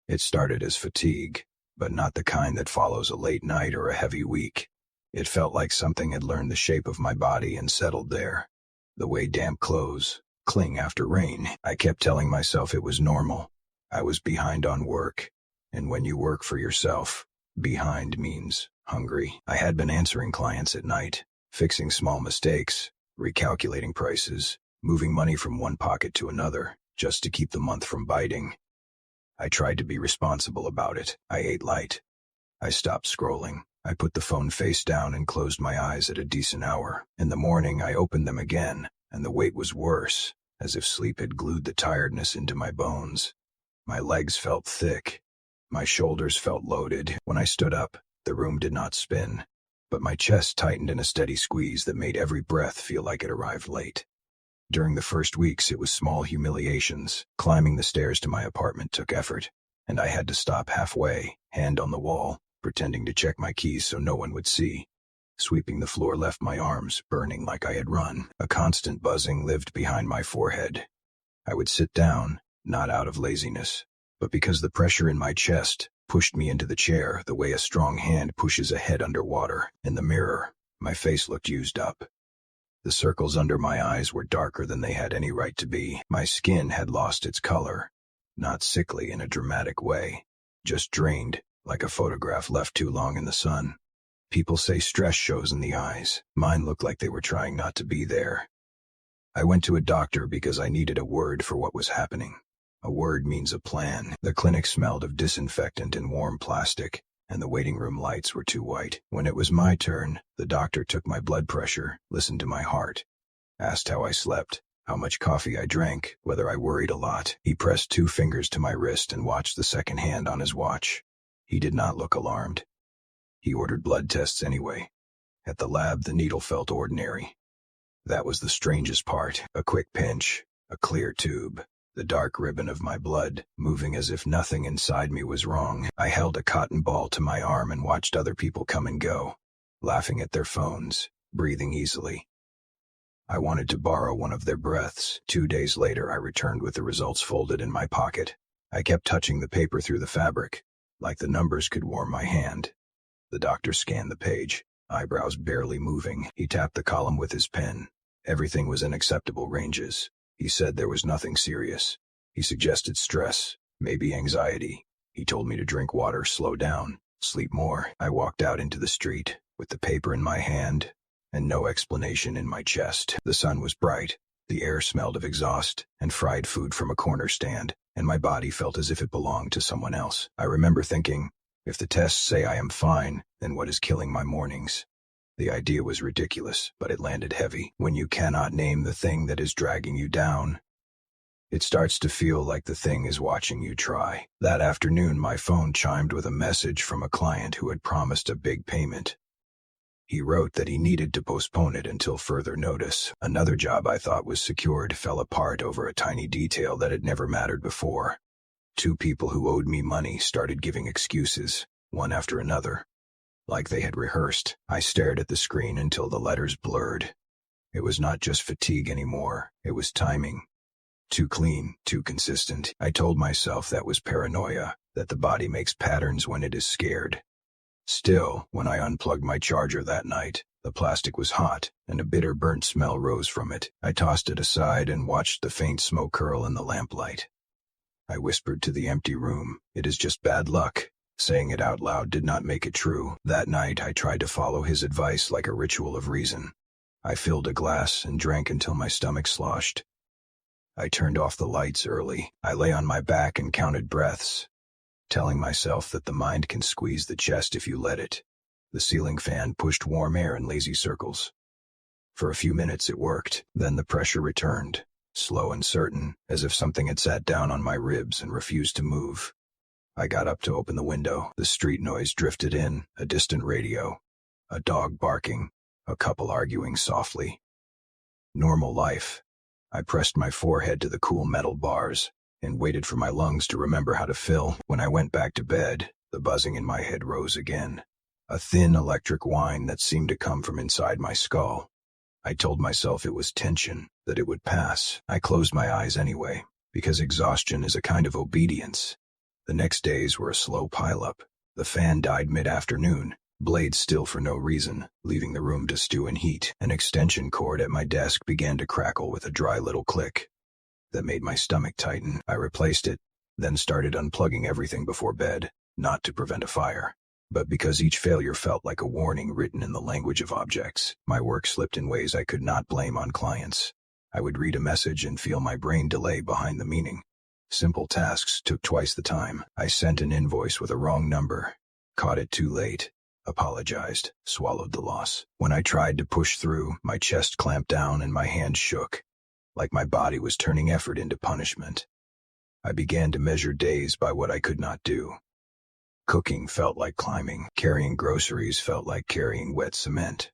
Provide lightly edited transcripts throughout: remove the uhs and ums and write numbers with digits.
It started as fatigue, but not the kind that follows a late night or a heavy week. It felt like something had learned the shape of my body and settled there. The way damp clothes cling after rain. I kept telling myself it was normal. I was behind on work, and when you work for yourself, behind means hungry. I had been answering clients at night, fixing small mistakes, recalculating prices, moving money from one pocket to another, just to keep the month from biting. I tried to be responsible about it. I ate light. I stopped scrolling. I put the phone face down and closed my eyes at a decent hour. In the morning, I opened them again, and the weight was worse, as if sleep had glued the tiredness into my bones. My legs felt thick. My shoulders felt loaded. When I stood up, the room did not spin, but my chest tightened in a steady squeeze that made every breath feel like it arrived late. During the first weeks, it was small humiliations. Climbing the stairs to my apartment took effort, and I had to stop halfway, hand on the wall, pretending to check my keys so no one would see. Sweeping the floor left my arms burning like I had run. A constant buzzing lived behind my forehead. I would sit down, not out of laziness, but because the pressure in my chest pushed me into the chair the way a strong hand pushes a head underwater. In the mirror, my face looked used up. The circles under my eyes were darker than they had any right to be. My skin had lost its color, not sickly in a dramatic way, just drained, like a photograph left too long in the sun. People say stress shows in the eyes. Mine looked like they were trying not to be there. I went to a doctor because I needed a word for what was happening. A word means a plan. The clinic smelled of disinfectant and warm plastic, and the waiting room lights were too white. When it was my turn, the doctor took my blood pressure, listened to my heart, asked how I slept, how much coffee I drank, whether I worried a lot. He pressed 2 fingers to my wrist and watched the second hand on his watch. He did not look alarmed. He ordered blood tests anyway. At the lab, the needle felt ordinary. That was the strangest part. A quick pinch, a clear tube, the dark ribbon of my blood, moving as if nothing inside me was wrong. I held a cotton ball to my arm and watched other people come and go, laughing at their phones, breathing easily. I wanted to borrow one of their breaths. 2 days later, I returned with the results folded in my pocket. I kept touching the paper through the fabric, like the numbers could warm my hand. The doctor scanned the page, eyebrows barely moving. He tapped the column with his pen. Everything was in acceptable ranges. He said there was nothing serious. He suggested stress, maybe anxiety. He told me to drink water, slow down, sleep more. I walked out into the street, with the paper in my hand, and no explanation in my chest. The sun was bright. The air smelled of exhaust and fried food from a corner stand, and my body felt as if it belonged to someone else. I remember thinking, if the tests say I am fine, then what is killing my mornings? The idea was ridiculous, but it landed heavy. When you cannot name the thing that is dragging you down, it starts to feel like the thing is watching you try. That afternoon, my phone chimed with a message from a client who had promised a big payment. He wrote that he needed to postpone it until further notice. Another job I thought was secured fell apart over a tiny detail that had never mattered before. 2 people who owed me money started giving excuses, one after another, like they had rehearsed. I stared at the screen until the letters blurred. It was not just fatigue anymore, it was timing. Too clean, too consistent. I told myself that was paranoia, that the body makes patterns when it is scared. Still, when I unplugged my charger that night, the plastic was hot, and a bitter burnt smell rose from it. I tossed it aside and watched the faint smoke curl in the lamplight. I whispered to the empty room, "It is just bad luck." Saying it out loud did not make it true. That night, I tried to follow his advice like a ritual of reason. I filled a glass and drank until my stomach sloshed. I turned off the lights early. I lay on my back and counted breaths, telling myself that the mind can squeeze the chest if you let it. The ceiling fan pushed warm air in lazy circles. For a few minutes it worked, then the pressure returned, slow and certain, as if something had sat down on my ribs and refused to move. I got up to open the window. The street noise drifted in, a distant radio, a dog barking, a couple arguing softly. Normal life. I pressed my forehead to the cool metal bars and waited for my lungs to remember how to fill. When I went back to bed, the buzzing in my head rose again, a thin electric whine that seemed to come from inside my skull. I told myself it was tension, that it would pass. I closed my eyes anyway, because exhaustion is a kind of obedience. The next days were a slow pileup. The fan died mid-afternoon, blades still for no reason, leaving the room to stew in heat. An extension cord at my desk began to crackle with a dry little click that made my stomach tighten. I replaced it, then started unplugging everything before bed, not to prevent a fire, but because each failure felt like a warning written in the language of objects. My work slipped in ways I could not blame on clients. I would read a message and feel my brain delay behind the meaning. Simple tasks took twice the time. I sent an invoice with a wrong number, caught it too late, apologized, swallowed the loss. When I tried to push through, my chest clamped down and my hands shook, like my body was turning effort into punishment. I began to measure days by what I could not do. Cooking felt like climbing. Carrying groceries felt like carrying wet cement.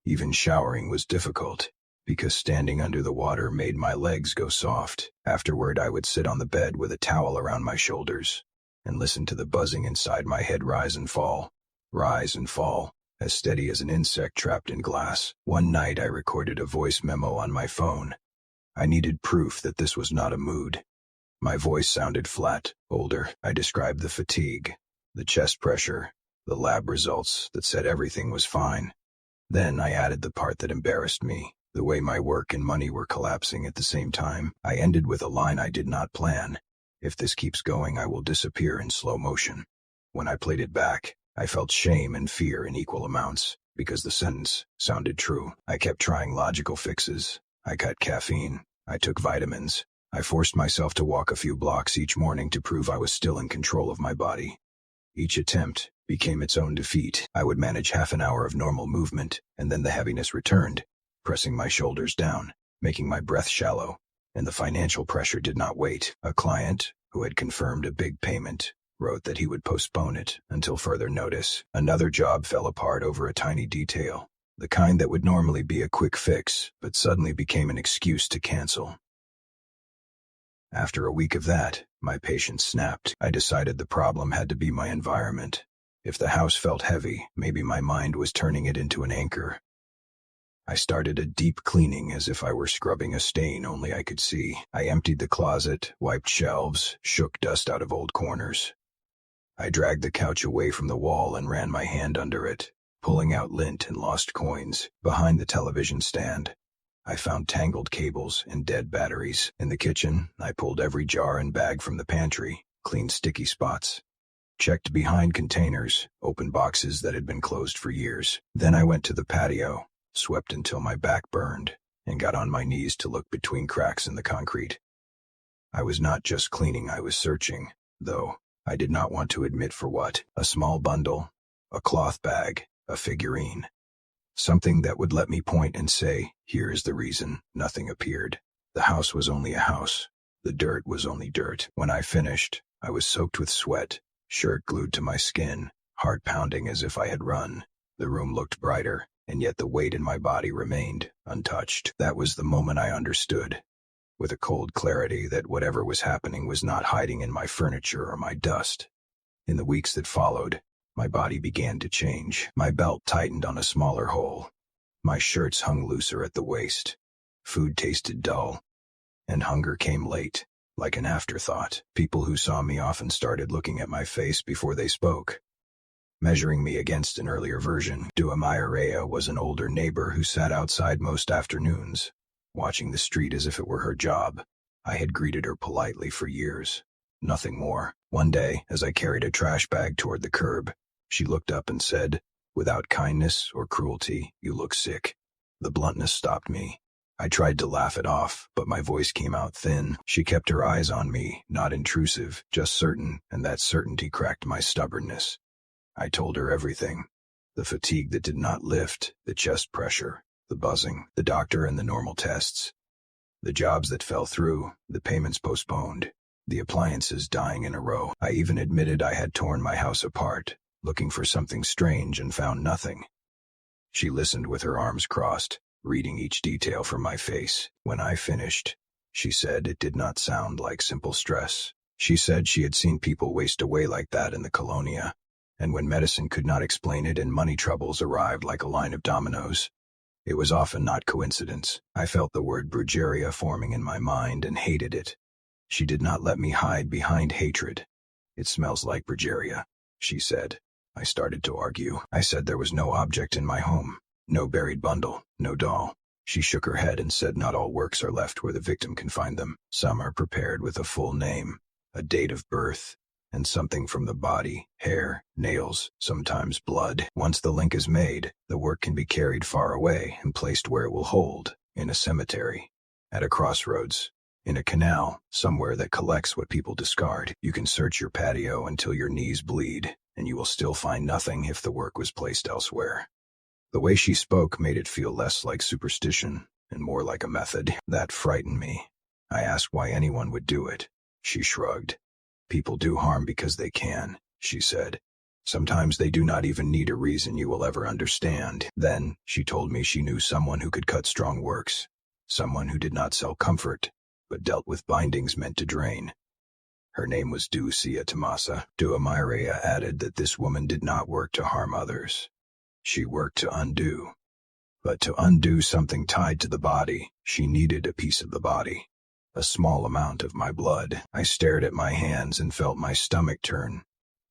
Even showering was difficult, because standing under the water made my legs go soft. Afterward, I would sit on the bed with a towel around my shoulders and listen to the buzzing inside my head rise and fall, as steady as an insect trapped in glass. One night, I recorded a voice memo on my phone. I needed proof that this was not a mood. My voice sounded flat, older. I described the fatigue, the chest pressure, the lab results that said everything was fine. Then I added the part that embarrassed me, the way my work and money were collapsing at the same time. I ended with a line I did not plan. If this keeps going, I will disappear in slow motion. When I played it back, I felt shame and fear in equal amounts, because the sentence sounded true. I kept trying logical fixes. I cut caffeine. I took vitamins. I forced myself to walk a few blocks each morning to prove I was still in control of my body. Each attempt became its own defeat. I would manage half an hour of normal movement, and then the heaviness returned, pressing my shoulders down, making my breath shallow, and the financial pressure did not wait. A client, who had confirmed a big payment, wrote that he would postpone it until further notice. Another job fell apart over a tiny detail, the kind that would normally be a quick fix, but suddenly became an excuse to cancel. After a week of that, my patience snapped. I decided the problem had to be my environment. If the house felt heavy, maybe my mind was turning it into an anchor. I started a deep cleaning as if I were scrubbing a stain only I could see. I emptied the closet, wiped shelves, shook dust out of old corners. I dragged the couch away from the wall and ran my hand under it, pulling out lint and lost coins. Behind the television stand, I found tangled cables and dead batteries. In the kitchen, I pulled every jar and bag from the pantry, cleaned sticky spots, checked behind containers, opened boxes that had been closed for years. Then I went to the patio, swept until my back burned, and got on my knees to look between cracks in the concrete. I was not just cleaning, I was searching, though I did not want to admit for what. A small bundle, a cloth bag, a figurine. Something that would let me point and say, here is the reason. Nothing appeared. The house was only a house. The dirt was only dirt. When I finished, I was soaked with sweat, shirt glued to my skin, heart pounding as if I had run. The room looked brighter, and yet the weight in my body remained untouched. That was the moment I understood, with a cold clarity, that whatever was happening was not hiding in my furniture or my dust. In the weeks that followed, my body began to change. My belt tightened on a smaller hole. My shirts hung looser at the waist. Food tasted dull, and hunger came late, like an afterthought. People who saw me often started looking at my face before they spoke, measuring me against an earlier version. Duamirea was an older neighbor who sat outside most afternoons, watching the street as if it were her job. I had greeted her politely for years. Nothing more. One day, as I carried a trash bag toward the curb, she looked up and said, without kindness or cruelty, "You look sick." The bluntness stopped me. I tried to laugh it off, but my voice came out thin. She kept her eyes on me, not intrusive, just certain, and that certainty cracked my stubbornness. I told her everything. The fatigue that did not lift, the chest pressure, the buzzing, the doctor and the normal tests, the jobs that fell through, the payments postponed, the appliances dying in a row. I even admitted I had torn my house apart, looking for something strange, and found nothing. She listened with her arms crossed, reading each detail from my face. When I finished, she said it did not sound like simple stress. She said she had seen people waste away like that in the colonia, and when medicine could not explain it and money troubles arrived like a line of dominoes, it was often not coincidence. I felt the word brujeria forming in my mind and hated it. She did not let me hide behind hatred. "It smells like Progeria," she said. I started to argue. I said there was no object in my home. No buried bundle, no doll. She shook her head and said not all works are left where the victim can find them. Some are prepared with a full name, a date of birth, and something from the body, hair, nails, sometimes blood. Once the link is made, the work can be carried far away and placed where it will hold, in a cemetery, at a crossroads, in a canal, somewhere that collects what people discard. You can search your patio until your knees bleed, and you will still find nothing if the work was placed elsewhere. The way she spoke made it feel less like superstition and more like a method. That frightened me. I asked why anyone would do it. She shrugged. "People do harm because they can," she said. "Sometimes they do not even need a reason you will ever understand." Then, she told me she knew someone who could cut strong works. Someone who did not sell comfort, but dealt with bindings meant to drain. Her name was Ducia Tomasa. Duamirea added that this woman did not work to harm others. She worked to undo. But to undo something tied to the body, she needed a piece of the body. A small amount of my blood. I stared at my hands and felt my stomach turn.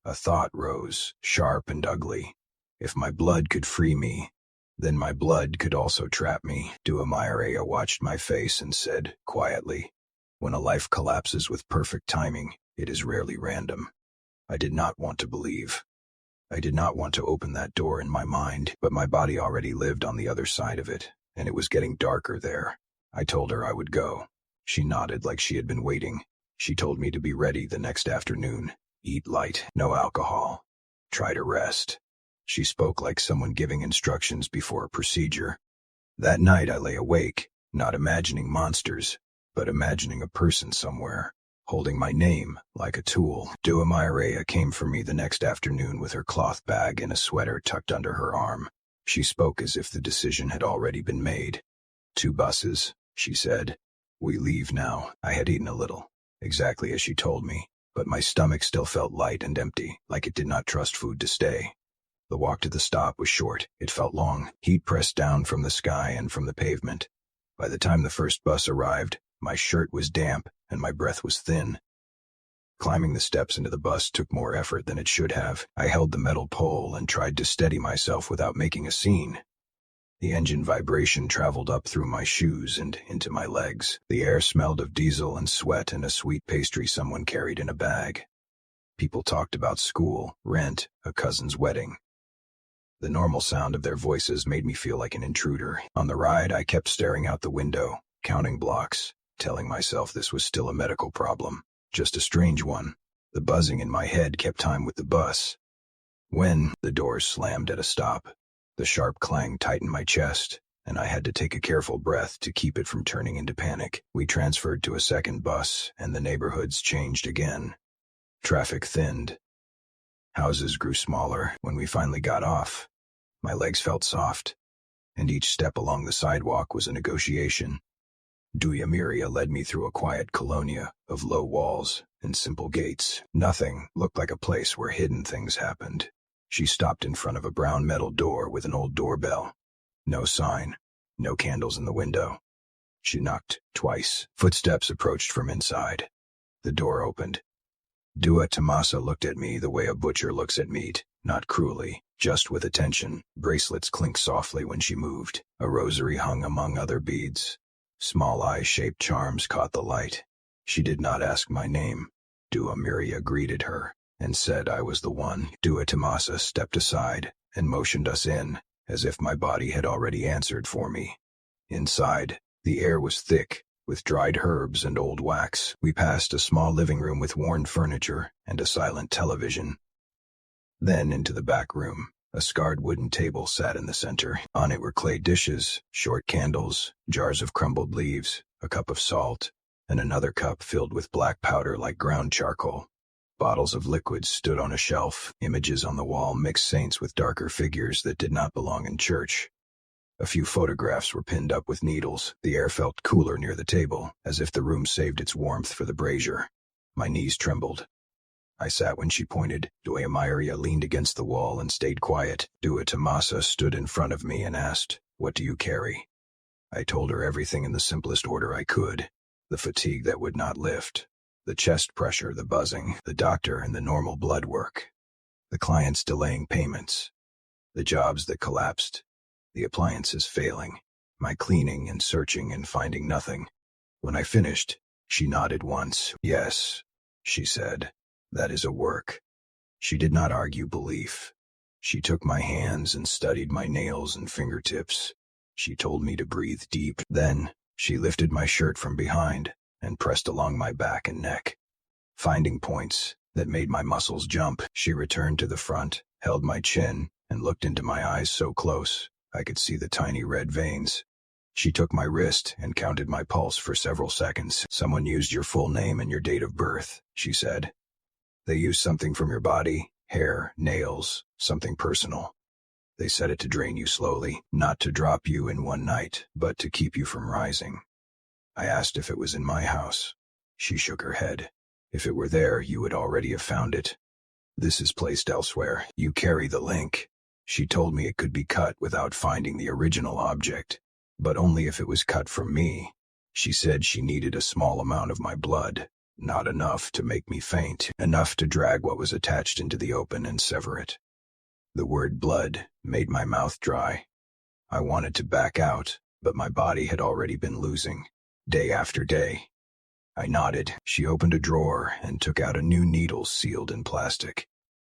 A thought rose, sharp and ugly. If my blood could free me, then my blood could also trap me. Duamirea watched my face and said, quietly, "When a life collapses with perfect timing, it is rarely random." I did not want to believe. I did not want to open that door in my mind, but my body already lived on the other side of it, and it was getting darker there. I told her I would go. She nodded like she had been waiting. She told me to be ready the next afternoon. Eat light, no alcohol. Try to rest. She spoke like someone giving instructions before a procedure. That night I lay awake, not imagining monsters, but imagining a person somewhere, holding my name like a tool. Duamirea came for me the next afternoon with her cloth bag and a sweater tucked under her arm. She spoke as if the decision had already been made. 2 buses, she said. We leave now. I had eaten a little, exactly as she told me, but my stomach still felt light and empty, like it did not trust food to stay. The walk to the stop was short. It felt long. Heat pressed down from the sky and from the pavement. By the time the first bus arrived, my shirt was damp and my breath was thin. Climbing the steps into the bus took more effort than it should have. I held the metal pole and tried to steady myself without making a scene. The engine vibration traveled up through my shoes and into my legs. The air smelled of diesel and sweat and a sweet pastry someone carried in a bag. People talked about school, rent, a cousin's wedding. The normal sound of their voices made me feel like an intruder. On the ride, I kept staring out the window, counting blocks, telling myself this was still a medical problem, just a strange one. The buzzing in my head kept time with the bus. When the doors slammed at a stop, the sharp clang tightened my chest, and I had to take a careful breath to keep it from turning into panic. We transferred to a second bus, and the neighborhoods changed again. Traffic thinned. Houses grew smaller. When we finally got off, my legs felt soft, and each step along the sidewalk was a negotiation. Duamirea led me through a quiet colonia of low walls and simple gates. Nothing looked like a place where hidden things happened. She stopped in front of a brown metal door with an old doorbell. No sign, no candles in the window. She knocked twice. Footsteps approached from inside. The door opened. Dua Tomasa looked at me the way a butcher looks at meat, not cruelly, just with attention. Bracelets clinked softly when she moved. A rosary hung among other beads. Small eye-shaped charms caught the light. She did not ask my name. Duamirea greeted her and said I was the one. Dua Tomasa stepped aside and motioned us in, as if my body had already answered for me. Inside, the air was thick, with dried herbs and old wax. We passed a small living room with worn furniture and a silent television. Then into the back room. A scarred wooden table sat in the center. On it were clay dishes, short candles, jars of crumbled leaves, a cup of salt, and another cup filled with black powder like ground charcoal. Bottles of liquids stood on a shelf. Images on the wall mixed saints with darker figures that did not belong in church. A few photographs were pinned up with needles. The air felt cooler near the table, as if the room saved its warmth for the brazier. My knees trembled. I sat when she pointed. Duamirea leaned against the wall and stayed quiet. Dua Tomasa stood in front of me and asked, "What do you carry?" I told her everything in the simplest order I could. The fatigue that would not lift, The chest pressure, the buzzing, the doctor and the normal blood work. The clients delaying payments. The jobs that collapsed. The appliances failing. My cleaning and searching and finding nothing. When I finished, she nodded once. Yes, she said, that is a work. She did not argue belief. She took my hands and studied my nails and fingertips. She told me to breathe deep. Then, she lifted my shirt from behind and pressed along my back and neck. Finding points that made my muscles jump. She returned to the front, held my chin, and looked into my eyes so close I could see the tiny red veins. She took my wrist and counted my pulse for several seconds. Someone used your full name and your date of birth, she said. They used something from your body, hair, nails, something personal. They said it to drain you slowly, not to drop you in one night, but to keep you from rising. I asked if it was in my house. She shook her head. If it were there, you would already have found it. This is placed elsewhere. You carry the link. She told me it could be cut without finding the original object, but only if it was cut from me. She said she needed a small amount of my blood, not enough to make me faint, enough to drag what was attached into the open and sever it. The word blood made my mouth dry. I wanted to back out, but my body had already been losing, day after day. I nodded. She opened a drawer and took out a new needle sealed in plastic.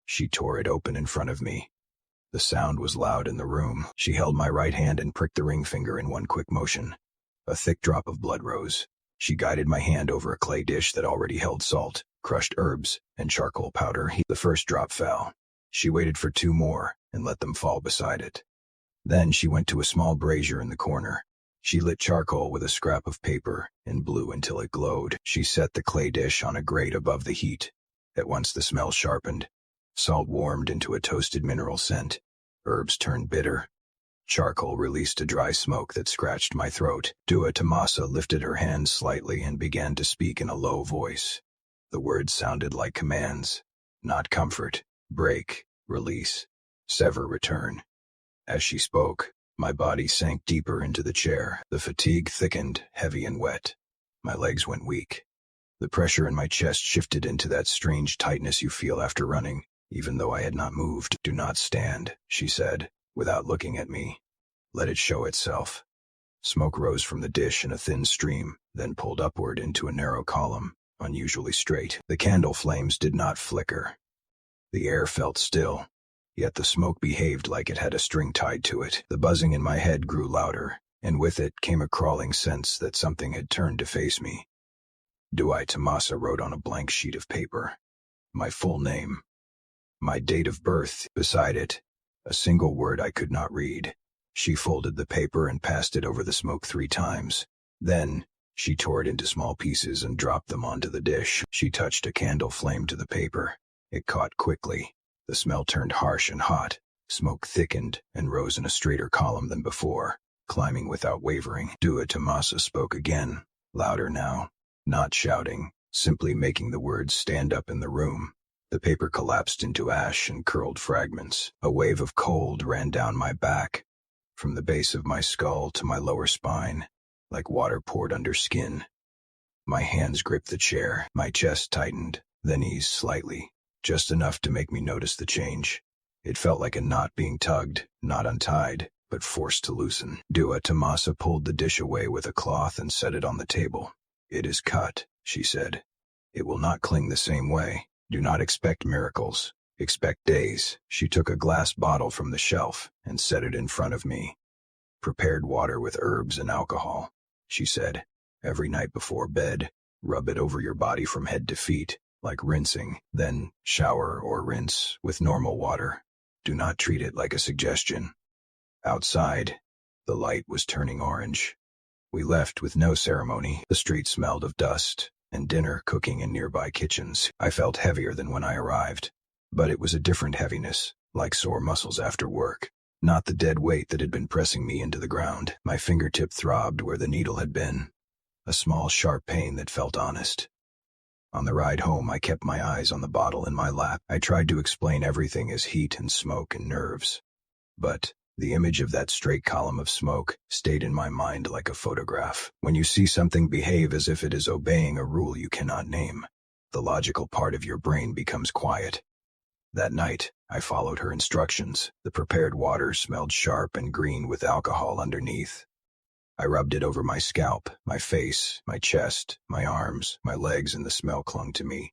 She tore it open in front of me. The sound was loud in the room. She held my right hand and pricked the ring finger in one quick motion. A thick drop of blood rose. She guided my hand over a clay dish that already held salt, crushed herbs, and charcoal powder. The first drop fell. She waited for 2 more and let them fall beside it. Then she went to a small brazier in the corner. She lit charcoal with a scrap of paper and blew until it glowed. She set the clay dish on a grate above the heat. At once the smell sharpened. Salt warmed into a toasted mineral scent. Herbs turned bitter. Charcoal released a dry smoke that scratched my throat. Dua Tomasa lifted her hands slightly and began to speak in a low voice. The words sounded like commands. Not comfort. Break. Release. Sever. Return. As she spoke, my body sank deeper into the chair. The fatigue thickened, heavy and wet. My legs went weak. The pressure in my chest shifted into that strange tightness you feel after running, even though I had not moved. Do not stand, she said, without looking at me. Let it show itself. Smoke rose from the dish in a thin stream, then pulled upward into a narrow column, unusually straight. The candle flames did not flicker. The air felt still. Yet the smoke behaved like it had a string tied to it. The buzzing in my head grew louder, and with it came a crawling sense that something had turned to face me. Dua Tomasa wrote on a blank sheet of paper. My full name. My date of birth. Beside it, a single word I could not read. She folded the paper and passed it over the smoke 3 times. Then, she tore it into small pieces and dropped them onto the dish. She touched a candle flame to the paper. It caught quickly. The smell turned harsh and hot. Smoke thickened and rose in a straighter column than before, climbing without wavering. Dua Tomasa spoke again, louder now, not shouting, simply making the words stand up in the room. The paper collapsed into ash and curled fragments. A wave of cold ran down my back, from the base of my skull to my lower spine, like water poured under skin. My hands gripped the chair. My chest tightened, then eased slightly. Just enough to make me notice the change. It felt like a knot being tugged, not untied, but forced to loosen. Dua Tomasa pulled the dish away with a cloth and set it on the table. It is cut, she said. It will not cling the same way. Do not expect miracles. Expect days. She took a glass bottle from the shelf and set it in front of me. Prepared water with herbs and alcohol, she said. Every night before bed, rub it over your body from head to feet, like rinsing, then shower or rinse with normal water. Do not treat it like a suggestion. Outside, the light was turning orange. We left with no ceremony. The street smelled of dust and dinner cooking in nearby kitchens. I felt heavier than when I arrived, but it was a different heaviness, like sore muscles after work. Not the dead weight that had been pressing me into the ground. My fingertip throbbed where the needle had been. A small, sharp pain that felt honest. On the ride home, I kept my eyes on the bottle in my lap. I tried to explain everything as heat and smoke and nerves. But the image of that straight column of smoke stayed in my mind like a photograph. When you see something behave as if it is obeying a rule you cannot name, The logical part of your brain becomes quiet. That night, I followed her instructions. The prepared water smelled sharp and green with alcohol underneath. I rubbed it over my scalp, my face, my chest, my arms, my legs, and the smell clung to me.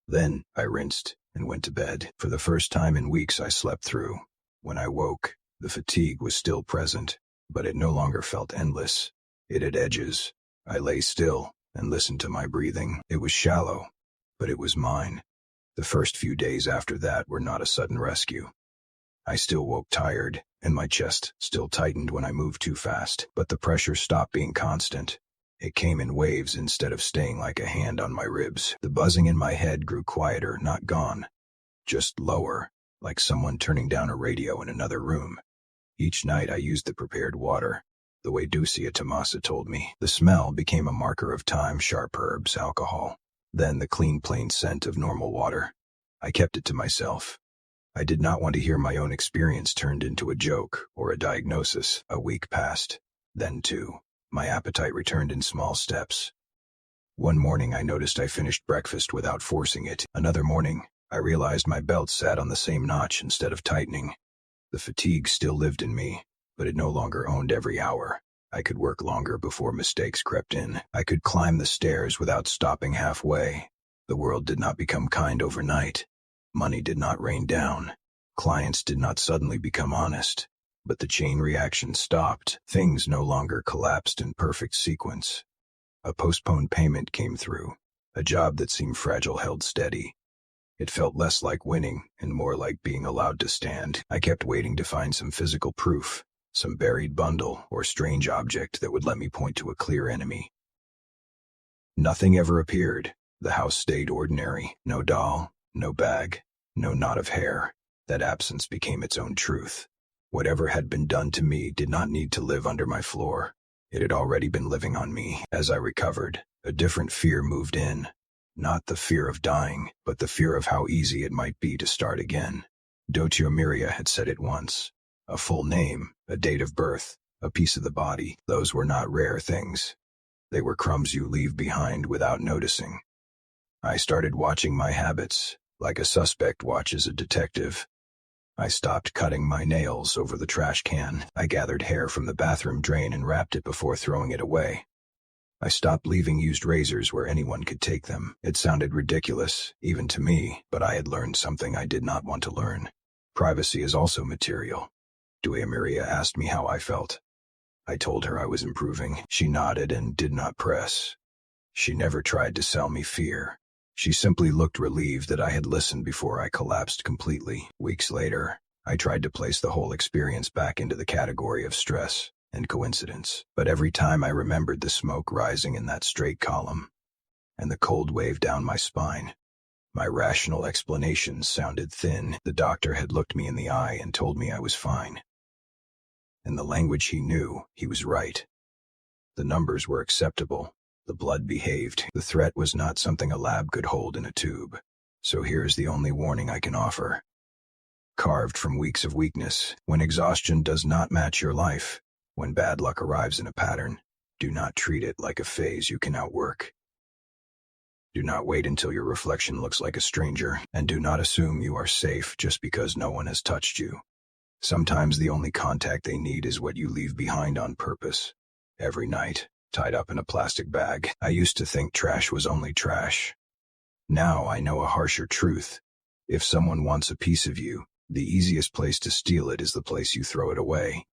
Then, I rinsed and went to bed. For the first time in weeks, I slept through. When I woke, the fatigue was still present, but it no longer felt endless. It had edges. I lay still and listened to my breathing. It was shallow, but it was mine. The first few days after that were not a sudden rescue. I still woke tired, and my chest still tightened when I moved too fast, but the pressure stopped being constant. It came in waves instead of staying like a hand on my ribs. The buzzing in my head grew quieter, not gone, just lower, like someone turning down a radio in another room. Each night I used the prepared water, the way Ducia Tomasa told me. The smell became a marker of time, sharp herbs, alcohol, then the clean, plain scent of normal water. I kept it to myself. I did not want to hear my own experience turned into a joke or a diagnosis. A week passed, then two. My appetite returned in small steps. One morning I noticed I finished breakfast without forcing it. Another morning, I realized my belt sat on the same notch instead of tightening. The fatigue still lived in me, but it no longer owned every hour. I could work longer before mistakes crept in. I could climb the stairs without stopping halfway. The world did not become kind overnight. Money did not rain down. Clients did not suddenly become honest. But the chain reaction stopped. Things no longer collapsed in perfect sequence. A postponed payment came through. A job that seemed fragile held steady. It felt less like winning and more like being allowed to stand. I kept waiting to find some physical proof, some buried bundle or strange object that would let me point to a clear enemy. Nothing ever appeared. The house stayed ordinary. No doll, no bag, no knot of hair. That absence became its own truth. Whatever had been done to me did not need to live under my floor. It had already been living on me. As I recovered, a different fear moved in. Not the fear of dying, but the fear of how easy it might be to start again. Dotio Miria had said it once. A full name, a date of birth, a piece of the body, those were not rare things. They were crumbs you leave behind without noticing. I started watching my habits, like a suspect watches a detective. I stopped cutting my nails over the trash can. I gathered hair from the bathroom drain and wrapped it before throwing it away. I stopped leaving used razors where anyone could take them. It sounded ridiculous, even to me, but I had learned something I did not want to learn. Privacy is also material. Dotio Miria asked me how I felt. I told her I was improving. She nodded and did not press. She never tried to sell me fear. She simply looked relieved that I had listened before I collapsed completely. Weeks later, I tried to place the whole experience back into the category of stress and coincidence, but every time I remembered the smoke rising in that straight column and the cold wave down my spine, my rational explanations sounded thin. The doctor had looked me in the eye and told me I was fine. In the language he knew, he was right. The numbers were acceptable. The blood behaved. The threat was not something a lab could hold in a tube. So here's the only warning I can offer. Carved from weeks of weakness, when exhaustion does not match your life, when bad luck arrives in a pattern, do not treat it like a phase you can outwork. Do not wait until your reflection looks like a stranger, and do not assume you are safe just because no one has touched you. Sometimes the only contact they need is what you leave behind on purpose. Every night, tied up in a plastic bag, I used to think trash was only trash. Now I know a harsher truth. If someone wants a piece of you, the easiest place to steal it is the place you throw it away.